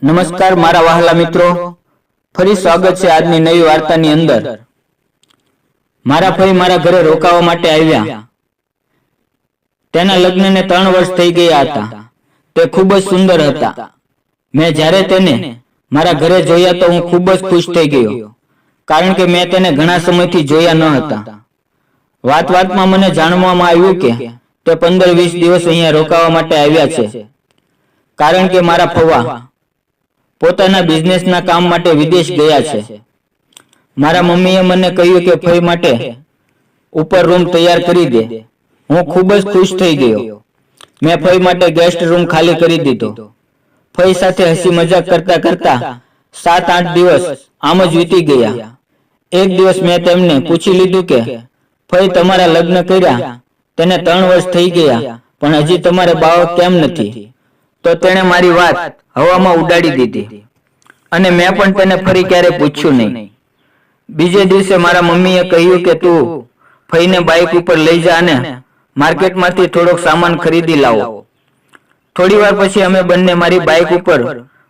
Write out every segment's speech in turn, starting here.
નમસ્કાર મારા વહાલા મિત્રો, ફરી સ્વાગત છે આજની નવી વાર્તાની અંદર। મારા ફઈ મારા ઘરે રોકાવા માટે આવ્યા। તેના લગ્નને 3 વર્ષ થઈ ગયા હતા। તે ખૂબ જ સુંદર હતા। મેં જ્યારે તેને મારા ઘરે જોયા તો હું ખૂબ જ ખુશ થઈ ગયો, કારણ કે મેં તેને ઘણા સમયથી જોયા ન હતા। વાતમાં મને જાણવામાં આવ્યું કે તે 15-20 દિવસ અહીંયા રોકાવા માટે આવ્યા છે, કારણ કે મારા ફવા પોતાના બિઝનેસના કામ માટે વિદેશ ગયા છે। મારા મમ્મીએ મને કહ્યું કે ફઈ માટે ઉપર રૂમ તૈયાર કરી દે। હું ખૂબ જ ખુશ થઈ ગયો। મેં ફઈ માટે ગેસ્ટ રૂમ ખાલી કરી દીધો। ફઈ સાથે હસી મજાક કરતા કરતા 7-8 દિવસ આમ જ વીતી ગયા। એક દિવસ મેં તેમને પૂછી લીધું કે ફઈ તમારા લગ્ન કર્યા તેને 3 વર્ષ થઈ ગયા, પણ હજી તમારે બાળક કેમ નથી? તો તેણે મારી વાત હવામાં ઉડાડી દીધી અને મેં પણ તેને ફરી ક્યારે પૂછ્યું નહીં। બીજે દિવસે મારા મમ્મીએ કહ્યું કે તું ફઈને બાઇક ઉપર લઈ જા અને માર્કેટમાંથી થોડોક સામાન ખરીદી લાવો। થોડી વાર પછી અમે બંને મારી બાઇક ઉપર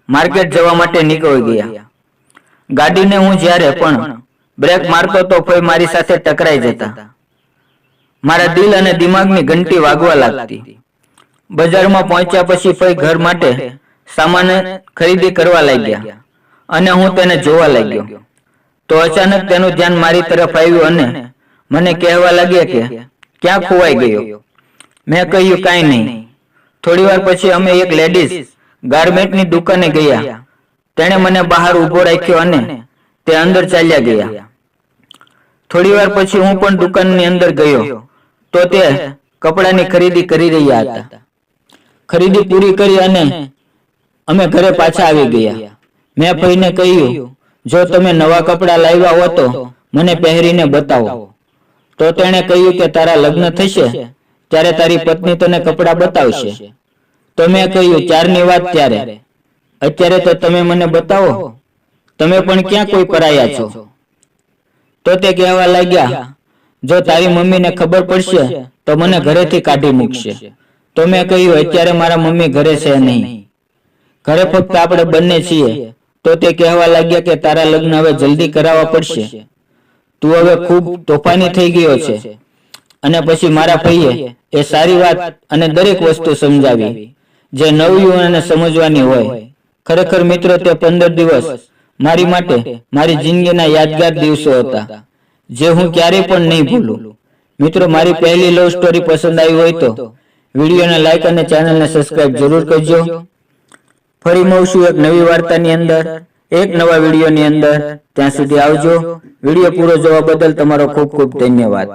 માર્કેટ જવા માટે નીકળી ગયા। ગાડીને હું જ્યારે પણ બ્રેક મારતો તો ફઈ મારી સાથે ટકરાઈ જતા। મારા દિલ અને દિમાગની ઘંટી વાગવા લાગતી। બજારમાં પહોંચ્યા પછી ફઈ ઘર માટે સામાન ખરીદી કરવા લાગ્યા અને હું તેને જોવા લાગ્યો। તો અચાનક તેનું ધ્યાન મારી તરફ આવ્યું અને મને કહેવા લાગ્યા કે ક્યાં ખોવાઈ ગયો? મેં કહ્યું કાંઈ નહીં। થોડી વાર પછી અમે એક લેડીઝ ગાર્મેન્ટની દુકાને ગયા। તેણે મને બહાર ઊભો રાખ્યો અને તે અંદર ચાલ્યા ગયા। થોડી વાર પછી હું પણ દુકાનની અંદર ગયો તો તે કપડાની ખરીદી કરી રહ્યા હતા। ખરીદી પૂરી કરી અને અમે ઘરે પાછા આવી ગયા। મેં ફઈને કહ્યું, જો તમે નવા કપડાં લાવ્યા હો તો મને પહેરીને બતાવો। તો તેણે કહ્યું કે તારા લગ્ન થશે ત્યારે તારી પત્ની તને કપડાં બતાવશે। તો મેં કહ્યું, ત્યારની વાત ત્યારે, અત્યારે તો તમે મને બતાવો, તમે પણ ક્યાં કોઈ પરાયા છો? તો તે કહેવા લાગ્યા, જો તારી મમ્મીને ખબર પડશે તો મને ઘરેથી કાઢી મૂકશે। તો મેં કહ્યું, અત્યારે મારા મમ્મી ઘરે છે નહીં, ઘરે ફક્ત આપણે બંને છીએ। તો તે કહેવા લાગ્યા કે તારા લગ્ન હવે જલ્દી કરાવવા પડશે, તું હવે ખૂબ તોફાની થઈ ગયો છે। અને પછી મારા ફઈએ એ સારી વાત અને દરેક વસ્તુ સમજાવી જે નવયુવાનોને સમજવાની હોય। ખરેખર મિત્રો, તે 15 દિવસ મારી માટે મારી જિંદગીના યાદગાર દિવસો હતા, જે હું ક્યારેય પણ નહીં ભૂલું। મિત્રો, મારી પહેલી લવ સ્ટોરી પસંદ આવી હોય તો વિડીયોને લાઈક અને ચેનલને સબસ્ક્રાઇબ જરૂર કરજો। ફરી મળશું એક નવી વાર્તાની અંદર, એક નવા વિડીયોની અંદર। ત્યાં સુધી આવજો। વિડીયો પૂરો જોવા બદલ તમારો ખૂબ ખૂબ ધન્યવાદ।